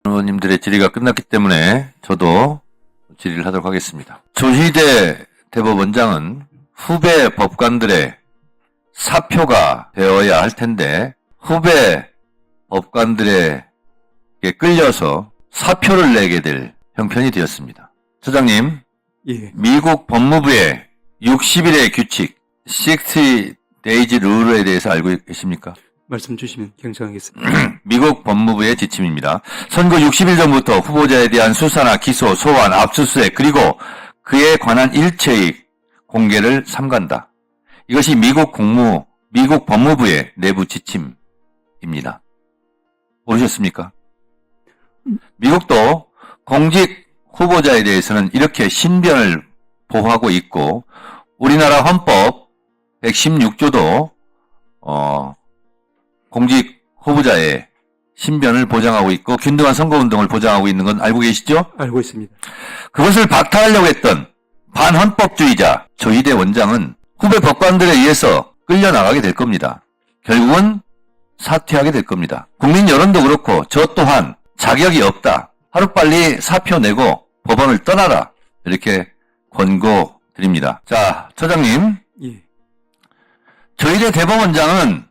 의원님들의 질의가 끝났기 때문에 저도 질의를 하도록 하겠습니다. 조희대 대법원장은 후배 법관들의 사표가 되어야 할 텐데 후배 법관들에게 끌려서 사표를 내게 될 형편이 되었습니다. 처장님, 예, 미국 법무부의 60일의 규칙, 60 days 룰에 대해서 알고 계십니까? 말씀 주시면 경청하겠습니다. 미국 법무부의 지침입니다. 선거 60일 전부터 후보자에 대한 수사나 기소, 소환, 압수수색 그리고 그에 관한 일체의 공개를 삼간다. 이것이 미국 법무부의 내부 지침입니다. 모르셨습니까? 미국도 공직 후보자에 대해서는 이렇게 신변을 보호하고 있고 우리나라 헌법 116조도 공직 후보자의 신변을 보장하고 있고 균등한 선거운동을 보장하고 있는 건 알고 계시죠? 알고 있습니다. 그것을 박탈하려고 했던 반헌법주의자 조희대 원장은 후배 법관들에 의해서 끌려나가게 될 겁니다. 결국은 사퇴하게 될 겁니다. 국민 여론도 그렇고 저 또한 자격이 없다. 하루빨리 사표 내고 법원을 떠나라. 이렇게 권고드립니다. 자, 처장님. 예, 조희대 대법원장은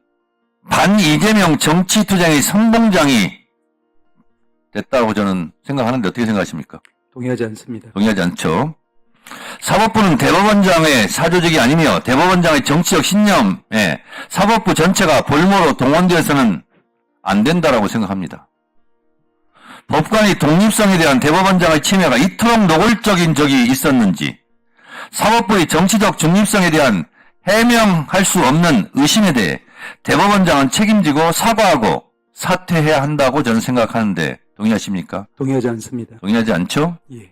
반이재명 정치투쟁의 선봉장이 됐다고 저는 생각하는데 어떻게 생각하십니까? 동의하지 않습니다. 동의하지 않죠. 사법부는 대법원장의 사조직이 아니며 대법원장의 정치적 신념에 사법부 전체가 볼모로 동원되어서는 안 된다라고 생각합니다. 법관의 독립성에 대한 대법원장의 침해가 이토록 노골적인 적이 있었는지 사법부의 정치적 중립성에 대한 해명할 수 없는 의심에 대해 대법원장은 책임지고 사과하고 사퇴해야 한다고 저는 생각하는데 동의하십니까? 동의하지 않습니다. 동의하지 않죠? 예,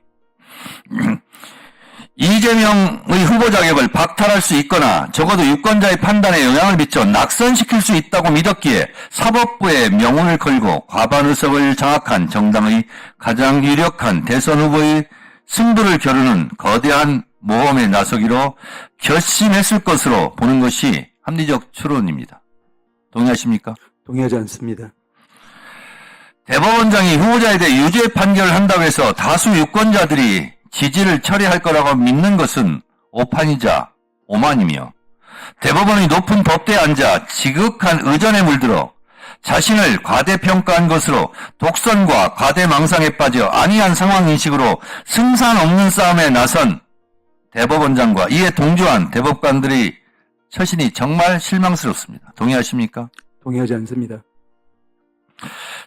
이재명의 후보 자격을 박탈할 수 있거나 적어도 유권자의 판단에 영향을 미쳐 낙선시킬 수 있다고 믿었기에 사법부의 명운을 걸고 과반 의석을 장악한 정당의 가장 유력한 대선 후보의 승부를 겨루는 거대한 모험에 나서기로 결심했을 것으로 보는 것이 합리적 추론입니다. 동의하십니까? 동의하지 않습니다. 대법원장이 후보자에 대해 유죄 판결을 한다고 해서 다수 유권자들이 지지를 처리할 거라고 믿는 것은 오판이자 오만이며 대법원의 높은 법대에 앉아 지극한 의전에 물들어 자신을 과대평가한 것으로 독선과 과대망상에 빠져 안이한 상황인식으로 승산 없는 싸움에 나선 대법원장과 이에 동조한 대법관들의 처신이 정말 실망스럽습니다. 동의하십니까? 동의하지 않습니다.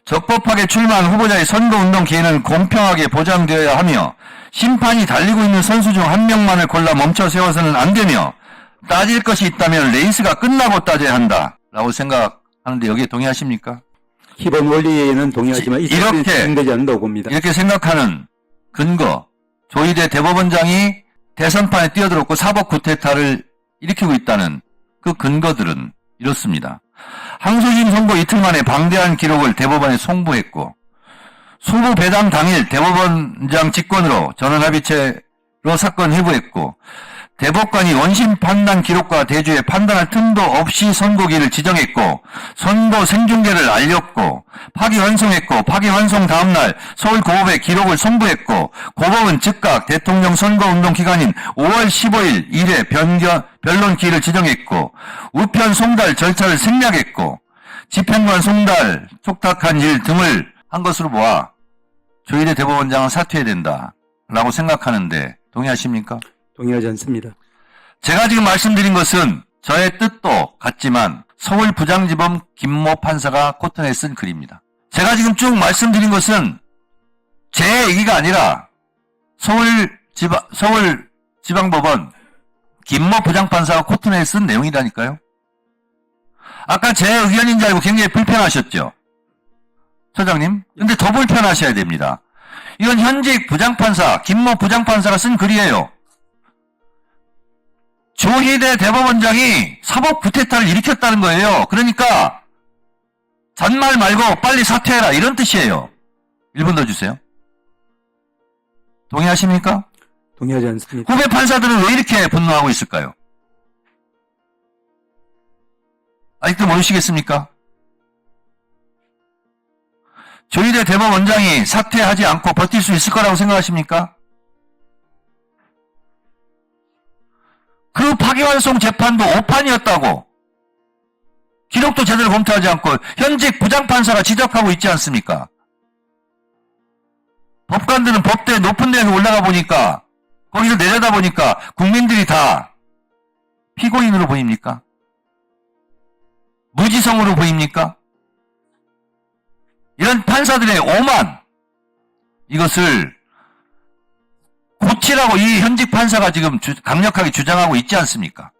적법하게 출마한 후보자의 선거운동 기회는 공평하게 보장되어야 하며 심판이 달리고 있는 선수 중 한 명만을 골라 멈춰 세워서는 안 되며 따질 것이 있다면 레이스가 끝나고 따져야 한다라고 생각하는데 여기에 동의하십니까? 기본 원리에는 동의하지만 이렇게 진행되지 않는다고 봅니다. 이렇게 생각하는 근거, 조희대 대법원장이 대선판에 뛰어들었고 사법 구태타를 일으키고 있다는 그 근거들은 이렇습니다. 항소심 선고 이틀 만에 방대한 기록을 대법원에 송부했고 수부 배당 당일 대법원장 직권으로 전원합의체로 사건 회부했고 대법관이 원심 판단 기록과 대조해 판단할 틈도 없이 선고기를 지정했고 선고 생중계를 알렸고 파기환송했고 파기환송 다음날 서울고법에 기록을 송부했고 고법은 즉각 대통령 선거운동 기간인 5월 15일 이래 변론 기일을 지정했고 우편 송달 절차를 생략했고 집행관 송달 촉탁한 일 등을 한 것으로 보아 조희대 대법원장은 사퇴해야 된다라고 생각하는데 동의하십니까? 동의하지 않습니다. 제가 지금 말씀드린 것은 저의 뜻도 같지만 서울부장지법 김모 판사가 코튼에 쓴 글입니다. 제가 지금 쭉 말씀드린 것은 제 얘기가 아니라 서울지방법원 김모 부장판사가 코튼에 쓴 내용이라니까요. 아까 제 의견인 줄 알고 굉장히 불편하셨죠? 처장님? 근데 더 불편하셔야 됩니다. 이건 현직 부장판사, 김모 부장판사가 쓴 글이에요. 조희대 대법원장이 사법 구태타를 일으켰다는 거예요. 그러니까 잔말 말고 빨리 사퇴해라 이런 뜻이에요. 1분 더 주세요. 동의하십니까? 동의하지 않습니다. 후배 판사들은 왜 이렇게 분노하고 있을까요? 아직도 모르시겠습니까? 조희대 대법원장이 사퇴하지 않고 버틸 수 있을 거라고 생각하십니까? 그 파기환송 재판도 오판이었다고 기록도 제대로 검토하지 않고 현직 부장판사가 지적하고 있지 않습니까? 법관들은 법대 높은 데에서 올라가 보니까 거기서 내려다 보니까 국민들이 다 피고인으로 보입니까? 무지성으로 보입니까? 이런 판사들의 오만, 이것을 고치라고 이 현직 판사가 지금 강력하게 주장하고 있지 않습니까?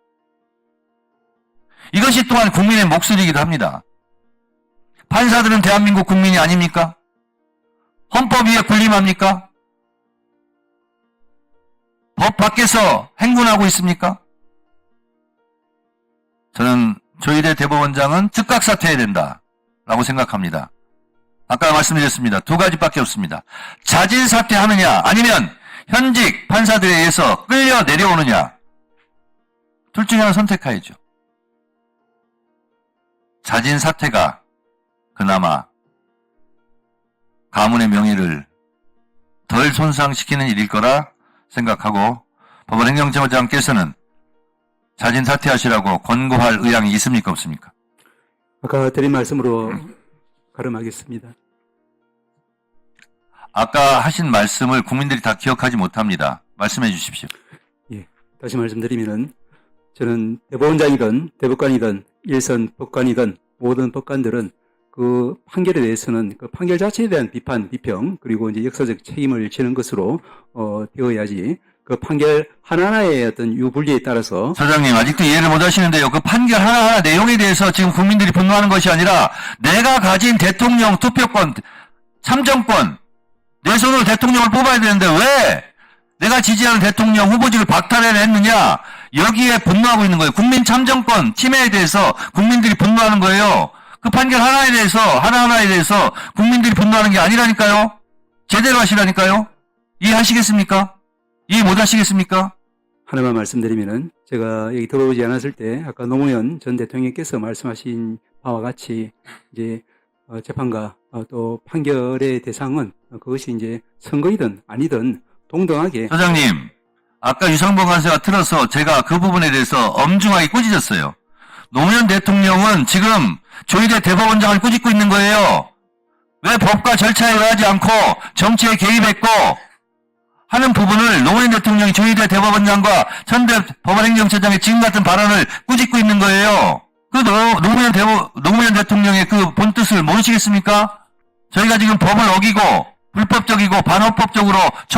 이것이 또한 국민의 목소리이기도 합니다. 판사들은 대한민국 국민이 아닙니까? 헌법 위에 군림합니까? 법 밖에서 행군하고 있습니까? 저는 조희대 대법원장은 즉각 사퇴해야 된다라고 생각합니다. 아까 말씀드렸습니다. 두 가지밖에 없습니다. 자진 사퇴하느냐 아니면 현직 판사들에 의해서 끌려 내려오느냐, 둘 중에 하나 선택해야죠. 자진 사퇴가 그나마 가문의 명예를 덜 손상시키는 일일 거라 생각하고 법원행정처장께서는 자진 사퇴하시라고 권고할 의향이 있습니까 없습니까? 아까 드린 말씀으로 가름하겠습니다. 아까 하신 말씀을 국민들이 다 기억하지 못합니다. 말씀해 주십시오. 예, 다시 말씀드리면은 저는 대법원장이든 대법관이든 일선 법관이든 모든 법관들은 그 판결에 대해서는 그 판결 자체에 대한 비판, 비평 그리고 이제 역사적 책임을 지는 것으로 되어야지 그 판결 하나하나의 어떤 유불리에 따라서 소장님 아직도 이해를 못 하시는데요. 그 판결 하나하나 내용에 대해서 지금 국민들이 분노하는 것이 아니라 내가 가진 대통령 투표권, 참정권, 내 손으로 대통령을 뽑아야 되는데 왜 내가 지지하는 대통령 후보직을 박탈해냈느냐, 여기에 분노하고 있는 거예요. 국민 참정권 침해에 대해서 국민들이 분노하는 거예요. 그 판결 하나하나에 대해서 국민들이 분노하는 게 아니라니까요. 제대로 하시라니까요. 이해하시겠습니까? 이해 못 하시겠습니까? 하나만 말씀드리면은 제가 여기 들어오지 않았을 때 아까 노무현 전 대통령께서 말씀하신 바와 같이 이제 재판과 또 판결의 대상은 그것이 이제 선거이든 아니든 동등하게. 소장님, 아까 유상범 간사가 틀어서 제가 그 부분에 대해서 엄중하게 꾸짖었어요. 노무현 대통령은 지금 조희대 대법원장을 꾸짖고 있는 거예요. 왜 법과 절차에 의하지 않고 정치에 개입했고 하는 부분을 노무현 대통령이 조희대 대법원장과 전대 법원행정처장의 지금 같은 발언을 꾸짖고 있는 거예요. 그 노무현 대통령의 그 본뜻을 모르시겠습니까? 저희가 지금 법을 어기고 불법적이고 반헌법적으로